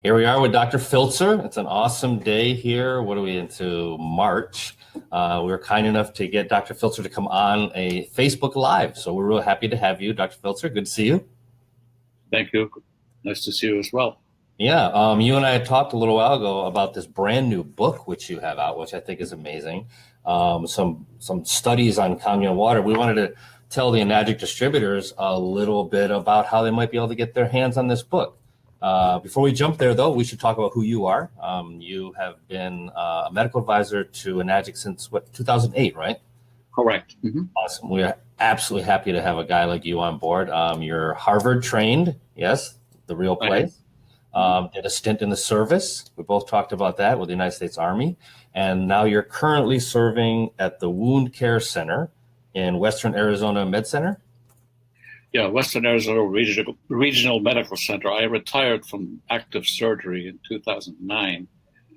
Here we are with Dr. Filtzer. It's an awesome day here. What are we into? March. We were kind enough to get Dr. Filtzer to come on a Facebook Live. So we're real happy to have you, Dr. Filtzer. Good to see you. Thank you. Nice to see you as well. Yeah, you and I had talked a little while ago about this brand new book which you have out, which I think is amazing. Some studies on Kangen Water. We wanted to tell the Enagic distributors a little bit about how they might be able to get their hands on this book. Before we jump there, though, we should talk about who you are. You have been a medical advisor to Enagic since, 2008, right? Correct. Mm-hmm. Awesome. We're absolutely happy to have a guy like you on board. You're Harvard trained, yes, the real place. Did a stint in the service. We both talked about that with the United States Army. And now you're currently serving at the Wound Care Center in Western Arizona Med Center. Yeah, Western Arizona Regional Medical Center. I retired from active surgery in 2009.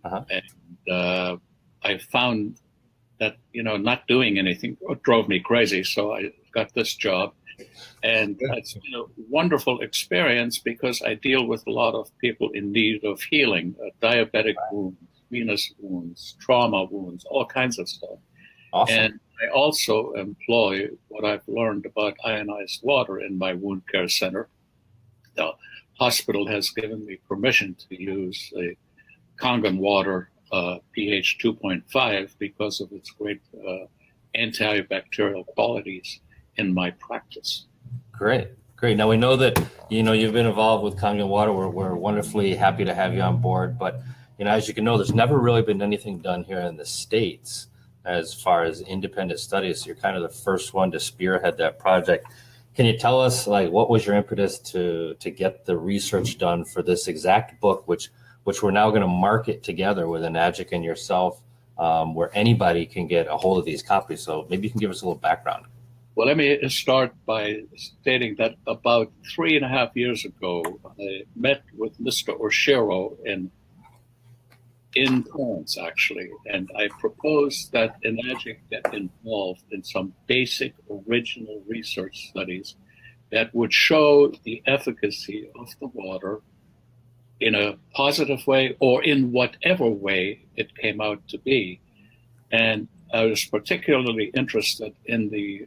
And I found that, not doing anything drove me crazy. So I got this job. And it's been a wonderful experience because I deal with a lot of people in need of healing, diabetic wounds, venous wounds, trauma wounds, all kinds of stuff. Awesome. And I also employ what I've learned about ionized water in my wound care center. The hospital has given me permission to use the Kangen Water pH 2.5 because of its great antibacterial qualities in my practice. Great. Now we know that, you've been involved with Kangen Water. We're wonderfully happy to have you on board. But, as you can know, there's never really been anything done here in the States as far as independent studies. So you're kind of the first one to spearhead that project. Can you tell us, what was your impetus to get the research done for this exact book, which we're now going to market together with Enagic and yourself, where anybody can get a hold of these copies? So maybe you can give us a little background. Well, let me start by stating that about 3.5 years ago, I met with Mr. Oshiro in France, actually, and I proposed that Enagic get involved in some basic original research studies that would show the efficacy of the water in a positive way or in whatever way it came out to be. And I was particularly interested in the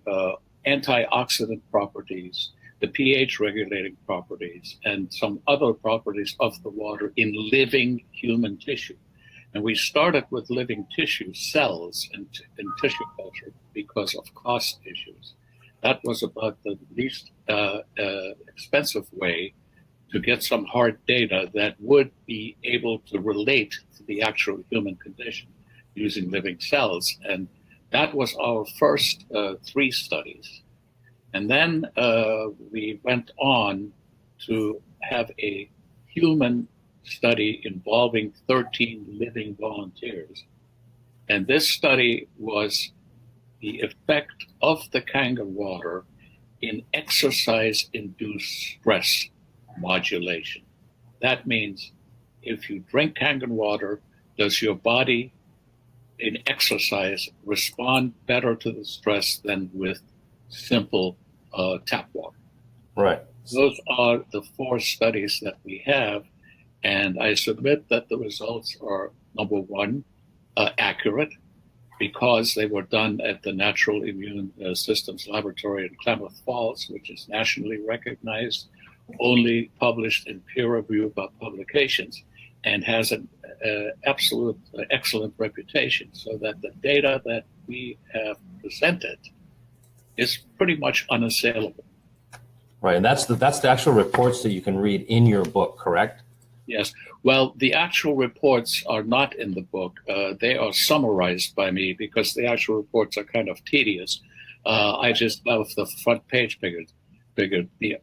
antioxidant properties, the pH regulating properties, and some other properties of the water in living human tissue. And we started with living tissue cells in tissue culture because of cost issues. That was about the least expensive way to get some hard data that would be able to relate to the actual human condition using living cells. And that was our first 3 studies. And then we went on to have a human study involving 13 living volunteers. And this study was the effect of the Kangen water in exercise-induced stress modulation. That means if you drink Kangen water, does your body in exercise respond better to the stress than with simple tap water? Right. Those are the 4 studies that we have. And I submit that the results are, number one, accurate because they were done at the Natural Immune Systems Laboratory in Klamath Falls, which is nationally recognized, only published in peer-reviewed publications, and has an absolute excellent reputation. So that the data that we have presented is pretty much unassailable. Right, and that's the actual reports that you can read in your book, correct? Yes. Well, the actual reports are not in the book. They are summarized by me because the actual reports are kind of tedious. I just love the front page figured. The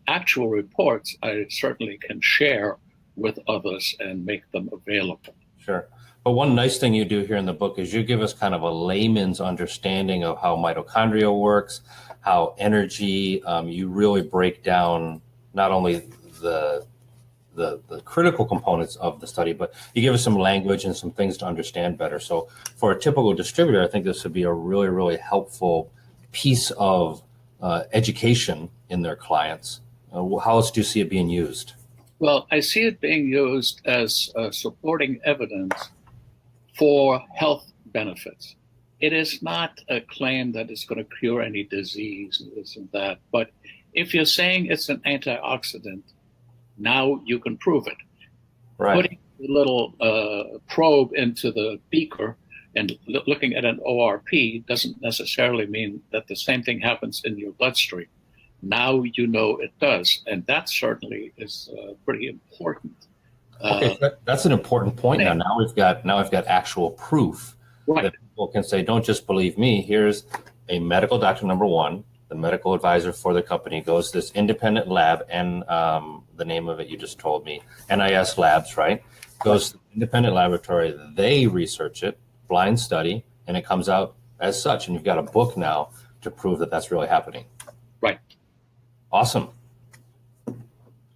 actual reports I certainly can share with others and make them available. Sure. But one nice thing you do here in the book is you give us kind of a layman's understanding of how mitochondria works, how energy, you really break down not only the critical components of the study, but you give us some language and some things to understand better. So for a typical distributor, I think this would be a really, really helpful piece of education in their clients. How else do you see it being used? Well, I see it being used as supporting evidence for health benefits. It is not a claim that it's going to cure any disease, this and that. But if you're saying it's an antioxidant, now you can prove it. Right. Putting a little probe into the beaker and looking at an ORP doesn't necessarily mean that the same thing happens in your bloodstream. Now you know it does, and that certainly is pretty important. Okay, so that's an important point. Now we've got actual proof that people can say, don't just believe me. Here's a medical doctor, number one, the medical advisor for the company goes to this independent lab, and the name of it you just told me, NIS Labs, right? Goes to the independent laboratory, they research it, blind study, and it comes out as such. And you've got a book now to prove that that's really happening. Right. Awesome.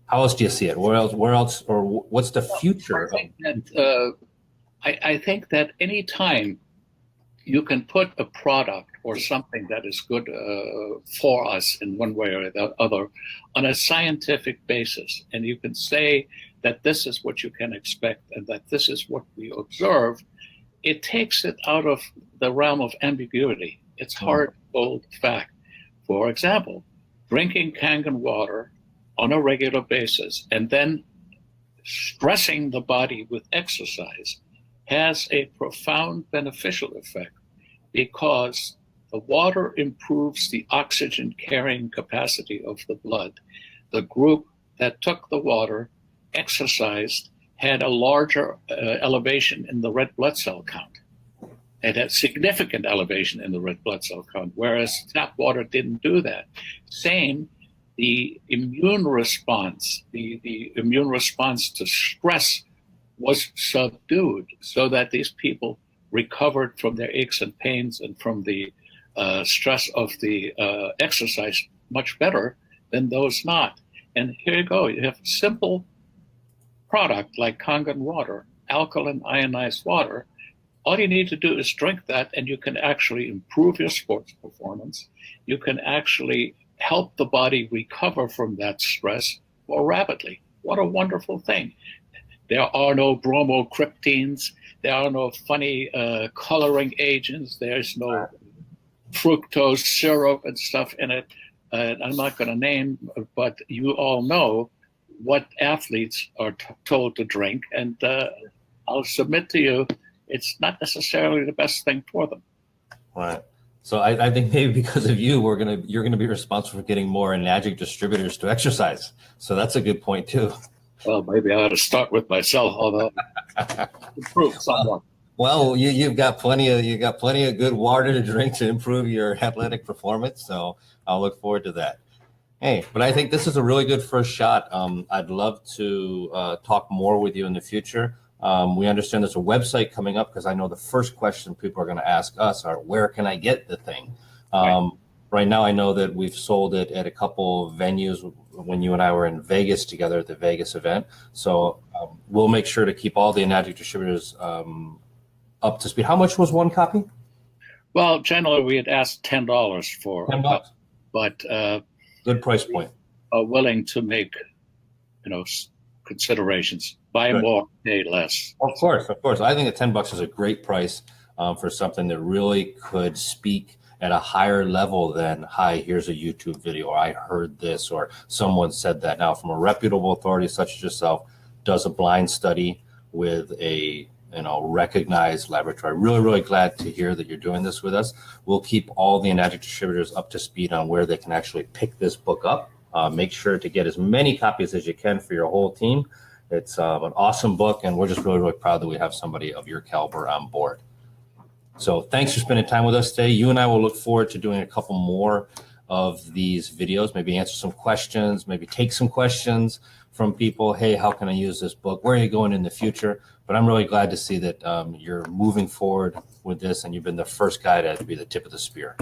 How else do you see it? Where else, or what's the future? I think that any time you can put a product or something that is good for us in one way or the other on a scientific basis, and you can say that this is what you can expect and that this is what we observe, it takes it out of the realm of ambiguity. It's hard, bold fact. For example, drinking Kangen water on a regular basis and then stressing the body with exercise has a profound beneficial effect because the water improves the oxygen carrying capacity of the blood. The group that took the water, exercised, had a larger elevation in the red blood cell count. It had significant elevation in the red blood cell count, whereas tap water didn't do that. Same, the immune response, the immune response to stress was subdued so that these people recovered from their aches and pains and from the stress of the exercise much better than those not. And here you go, you have a simple product like Kangen water, alkaline ionized water. All you need to do is drink that and you can actually improve your sports performance. You can actually help the body recover from that stress more rapidly. What a wonderful thing. There are no bromocryptines. There are no funny coloring agents. There's no fructose syrup and stuff in it. I'm not going to name, but you all know what athletes are told to drink. And I'll submit to you, it's not necessarily the best thing for them. Right. So I think maybe because of you, you're gonna be responsible for getting more enagic distributors to exercise. So that's a good point too. Well, maybe I ought to start with myself, although improve somewhat. Well, you've got plenty of good water to drink to improve your athletic performance. So I'll look forward to that. Hey, but I think this is a really good first shot. I'd love to talk more with you in the future. We understand there's a website coming up because I know the first question people are going to ask us are, where can I get the thing? Right now, I know that we've sold it at a couple of venues when you and I were in Vegas together at the Vegas event. So we'll make sure to keep all the enagic distributors up to speed. How much was one copy? Well, generally we had asked $10 for $10, but good price point. Are willing to make, considerations. Buy more, pay less. Of course. I think that $10 is a great price for something that really could speak at a higher level than, hi, here's a YouTube video, or I heard this, or someone said that. Now, from a reputable authority such as yourself, does a blind study with a recognized laboratory. Really, really glad to hear that you're doing this with us. We'll keep all the enagic distributors up to speed on where they can actually pick this book up. Make sure to get as many copies as you can for your whole team. It's an awesome book, and we're just really, really proud that we have somebody of your caliber on board. So thanks for spending time with us today. You and I will look forward to doing a couple more of these videos, maybe answer some questions, maybe take some questions from people. Hey, how can I use this book? Where are you going in the future? But I'm really glad to see that you're moving forward with this, and you've been the first guy to be the tip of the spear.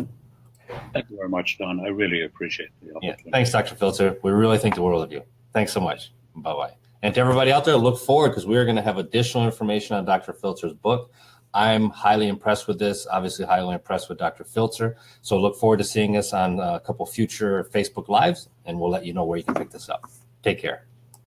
Thank you very much, Don. I really appreciate the opportunity. Yeah. Thanks, Dr. Filtzer. We really think the world of you. Thanks so much. Bye-bye. And to everybody out there, look forward, because we are going to have additional information on Dr. Filtzer's book. I'm highly impressed with this, obviously highly impressed with Dr. Filtzer. So look forward to seeing us on a couple future Facebook Lives, and we'll let you know where you can pick this up. Take care.